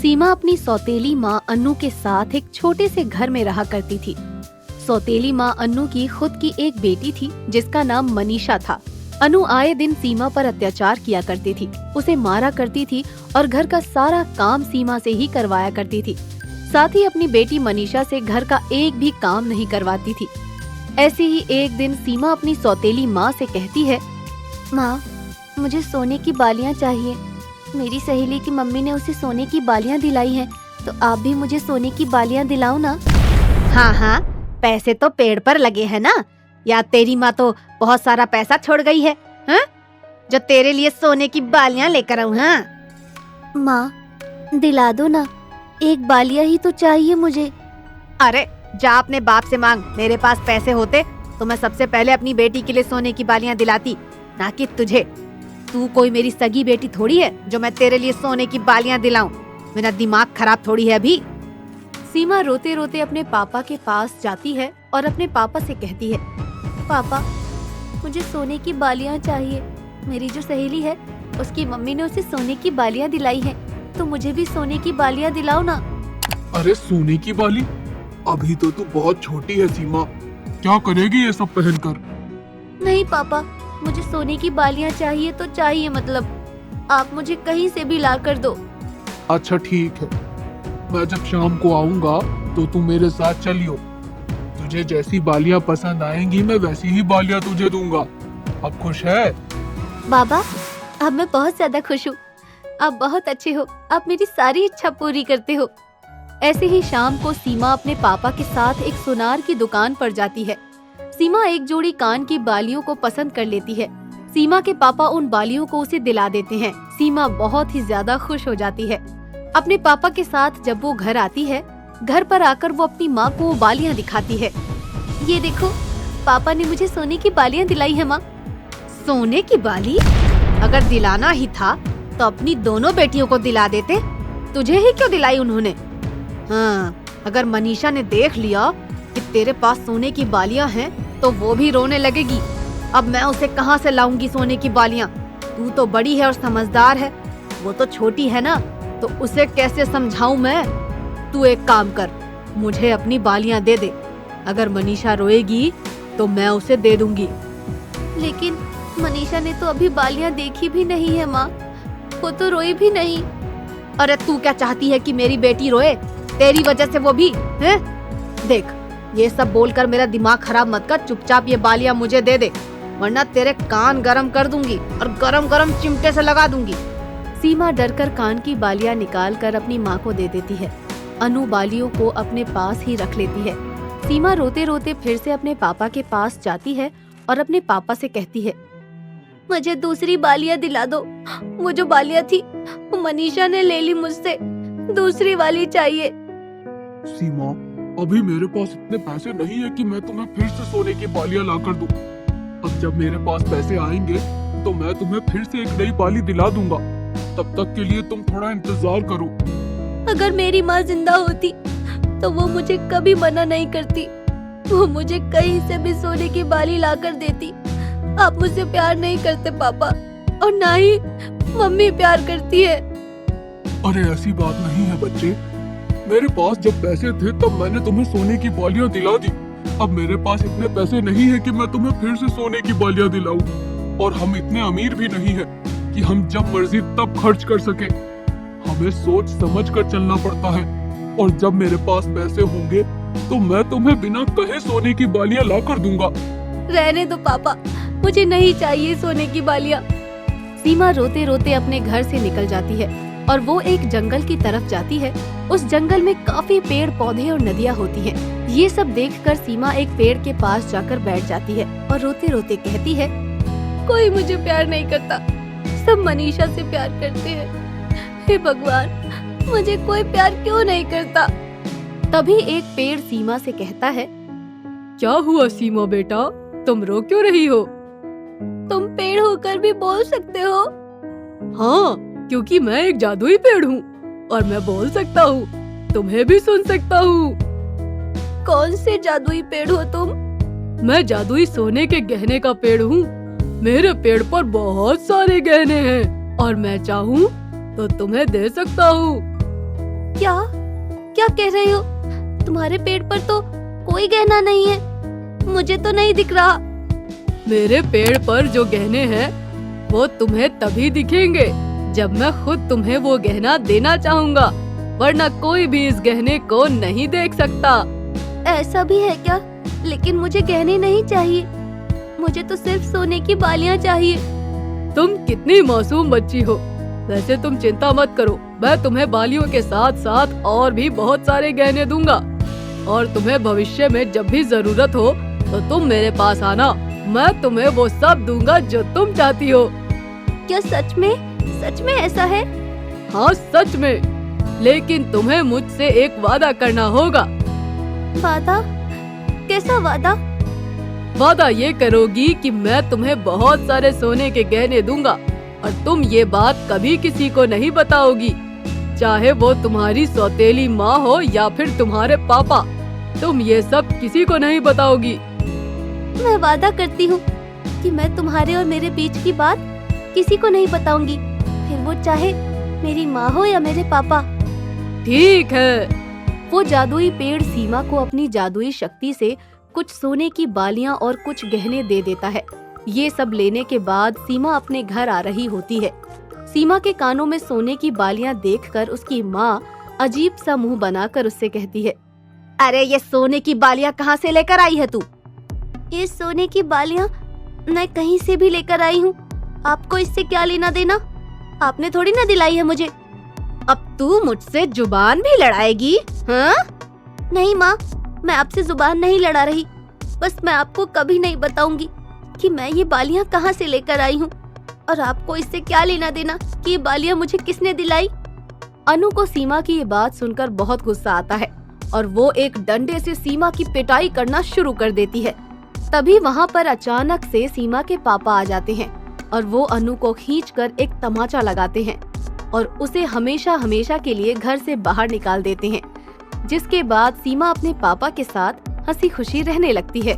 सीमा अपनी सौतेली माँ अन्नू के साथ एक छोटे से घर में रहा करती थी। सौतेली माँ अन्नू की खुद की एक बेटी थी जिसका नाम मनीषा था। अनु आए दिन सीमा पर अत्याचार किया करती थी, उसे मारा करती थी और घर का सारा काम सीमा से ही करवाया करती थी। साथ ही अपनी बेटी मनीषा से घर का एक भी काम नहीं करवाती थी। ऐसे ही एक दिन सीमा अपनी सौतेली माँ से कहती है, माँ, मुझे सोने की बालियाँ चाहिए। मेरी सहेली की मम्मी ने उसे सोने की बालियाँ दिलाई हैं, तो आप भी मुझे सोने की बालियाँ दिलाओ ना। हाँ हाँ, पैसे तो पेड़ पर लगे हैं ना, या तेरी माँ तो बहुत सारा पैसा छोड़ गई है, हाँ? जो तेरे लिए सोने की बालियाँ लेकर आऊँ। हाँ माँ, दिला दो ना, एक बालिया ही तो चाहिए मुझे। अरे जा अपने बाप से मांग, मेरे पास पैसे होते तो मैं सबसे पहले अपनी बेटी के लिए सोने की बालियाँ दिलाती, ना कि तुझे। तू कोई मेरी सगी बेटी थोड़ी है जो मैं तेरे लिए सोने की बालियाँ दिलाऊं। मेरा दिमाग खराब थोड़ी है अभी। सीमा रोते रोते अपने पापा के पास जाती है और अपने पापा से कहती है, पापा, मुझे सोने की बालियाँ चाहिए। मेरी जो सहेली है उसकी मम्मी ने उसे सोने की बालियाँ दिलाई हैं, तो मुझे भी सोने की बालियाँ दिलाओ ना। अरे सोने की बाली? अभी तो तू बहुत छोटी है सीमा, क्या करेगी ये सब पहनकर? नहीं पापा, मुझे सोने की बालियाँ चाहिए तो चाहिए, मतलब आप मुझे कहीं से भी ला कर दो। अच्छा ठीक है, मैं जब शाम को आऊंगा तो तू मेरे साथ चलियो। तुझे जैसी बालियाँ पसंद आएंगी मैं वैसी ही बालियाँ तुझे दूंगा। अब खुश है? बाबा, अब मैं बहुत ज्यादा खुश हूँ। आप बहुत अच्छे हो, आप मेरी सारी इच्छा पूरी करते हो। ऐसे ही शाम को सीमा अपने पापा के साथ एक सुनार की दुकान पर जाती है। सीमा एक जोड़ी कान की बालियों को पसंद कर लेती है। सीमा के पापा उन बालियों को उसे दिला देते हैं। सीमा बहुत ही ज्यादा खुश हो जाती है। अपने पापा के साथ जब वो घर आती है, घर पर आकर वो अपनी माँ को वो बालियाँ दिखाती है। ये देखो, पापा ने मुझे सोने की बालियाँ दिलाई है माँ। सोने की बाली? अगर दिलाना ही था तो अपनी दोनों बेटियों को दिला देते, तुझे ही क्यों दिलाई उन्होंने? हाँ, अगर मनीषा ने देख लिया कि तेरे पास सोने की बालियाँ हैं तो वो भी रोने लगेगी। अब मैं उसे कहाँ से लाऊंगी सोने की बालियाँ? तू तो बड़ी है और समझदार है, वो तो छोटी है ना, तो उसे कैसे समझाऊं मैं? तू एक काम कर, मुझे अपनी बालियाँ दे दे। अगर मनीषा रोएगी तो मैं उसे दे दूंगी। लेकिन मनीषा ने तो अभी बालियाँ देखी भी नहीं है माँ, वो तो रोई भी नहीं। अरे तू क्या चाहती है कि मेरी बेटी रोए? तेरी वजह से वो भी है? देख, ये सब बोलकर मेरा दिमाग खराब मत कर, चुपचाप ये बालियाँ मुझे दे दे, वरना तेरे कान गरम कर दूंगी और गरम गरम चिमटे से लगा दूंगी। सीमा डरकर कान की बालियाँ निकाल कर अपनी माँ को दे देती है। अनु बालियों को अपने पास ही रख लेती है। सीमा रोते रोते फिर से अपने पापा के पास जाती है और अपने पापा से कहती है, मुझे दूसरी बालियाँ दिला दो। वो जो बालियाँ थी वो मनीषा ने ले ली मुझसे, दूसरी वाली चाहिए। सीमा, अभी मेरे पास इतने पैसे नहीं है कि मैं तुम्हें फिर से सोने की बालियाँ ला कर दूं। अब जब मेरे पास पैसे आएंगे तो मैं तुम्हें फिर से एक नई बाली दिला दूंगा। तब तक के लिए तुम थोड़ा इंतजार करो। अगर मेरी माँ जिंदा होती तो वो मुझे कभी मना नहीं करती, वो मुझे कहीं से भी सोने की बाली ला कर देती। आप मुझसे प्यार नहीं करते पापा, और ना ही मम्मी प्यार करती है। अरे ऐसी बात नहीं है बच्चे, मेरे पास जब पैसे थे तब मैंने तुम्हें सोने की बालियाँ दिला दी। अब मेरे पास इतने पैसे नहीं है कि मैं तुम्हें फिर से सोने की बालियाँ दिलाऊं, और हम इतने अमीर भी नहीं है कि हम जब मर्जी तब खर्च कर सके। हमें सोच समझ कर चलना पड़ता है, और जब मेरे पास पैसे होंगे तो मैं तुम्हें बिना कहे सोने की बालियाँ ला कर दूंगा। रहने दो पापा, मुझे नहीं चाहिए सोने की बालियाँ। सीमा रोते रोते अपने घर से निकल जाती है और वो एक जंगल की तरफ जाती है। उस जंगल में काफी पेड़ पौधे और नदियाँ होती हैं। ये सब देखकर सीमा एक पेड़ के पास जाकर बैठ जाती है और रोते रोते कहती है, कोई मुझे प्यार नहीं करता, सब मनीषा से प्यार करते हैं। हे भगवान, मुझे कोई प्यार क्यों नहीं करता? तभी एक पेड़ सीमा से कहता है, क्या हुआ सीमा बेटा, तुम रो क्यों रही हो? तुम पेड़ होकर भी बोल सकते हो? हाँ, क्योंकि मैं एक जादुई पेड़ हूँ और मैं बोल सकता हूँ, तुम्हें भी सुन सकता हूँ। कौन से जादुई पेड़ हो तुम? मैं जादुई सोने के गहने का पेड़ हूँ। मेरे पेड़ पर बहुत सारे गहने हैं और मैं चाहूँ तो तुम्हें दे सकता हूँ। क्या क्या कह रहे हो? तुम्हारे पेट पर तो कोई गहना नहीं है, मुझे तो नहीं दिख रहा। मेरे पेड़ पर जो गहने हैं वो तुम्हें तभी दिखेंगे जब मैं खुद तुम्हें वो गहना देना चाहूँगा, वरना कोई भी इस गहने को नहीं देख सकता। ऐसा भी है क्या? लेकिन मुझे गहने नहीं चाहिए, मुझे तो सिर्फ सोने की बालियां चाहिए। तुम कितनी मासूम बच्ची हो। वैसे तुम चिंता मत करो, मैं तुम्हें बालियों के साथ साथ और भी बहुत सारे गहने दूंगा, और तुम्हें भविष्य में जब भी जरूरत हो तो तुम मेरे पास आना, मैं तुम्हें वो सब दूंगा जो तुम चाहती हो। क्या सच में ऐसा है? हाँ सच में, लेकिन तुम्हें मुझसे एक वादा करना होगा। वादा? कैसा वादा? वादा ये करोगी कि मैं तुम्हें बहुत सारे सोने के गहने दूंगा और तुम ये बात कभी किसी को नहीं बताओगी, चाहे वो तुम्हारी सौतेली माँ हो या फिर तुम्हारे पापा, तुम ये सब किसी को नहीं बताओगी। मैं वादा करती हूँ कि मैं तुम्हारे और मेरे बीच की बात किसी को नहीं बताऊंगी, फिर वो चाहे मेरी माँ हो या मेरे पापा। ठीक है। वो जादुई पेड़ सीमा को अपनी जादुई शक्ति से कुछ सोने की बालियां और कुछ गहने दे देता है। ये सब लेने के बाद सीमा अपने घर आ रही होती है। सीमा के कानों में सोने की बालियां देखकर उसकी माँ अजीब सा मुंह बनाकर उससे कहती है, अरे ये सोने की बालियां कहाँ से लेकर आई है तू? ये सोने की बालियां मैं कहीं से भी लेकर आई हूँ, आपको इससे क्या लेना देना? आपने थोड़ी ना दिलाई है मुझे। अब तू मुझसे जुबान भी लड़ाएगी? हाँ? नहीं माँ, मैं आपसे जुबान नहीं लड़ा रही, बस मैं आपको कभी नहीं बताऊंगी कि मैं ये बालियां कहाँ से लेकर आई हूँ, और आपको इससे क्या लेना देना कि ये बालियां मुझे किसने दिलाई। अनु को सीमा की ये बात सुनकर बहुत गुस्सा आता है और वो एक डंडे से सीमा की पिटाई करना शुरू कर देती है। तभी वहाँ पर अचानक से सीमा के पापा आ जाते हैं और वो अनु को खींचकर एक तमाचा लगाते हैं और उसे हमेशा हमेशा के लिए घर से बाहर निकाल देते हैं, जिसके बाद सीमा अपने पापा के साथ हंसी खुशी रहने लगती है।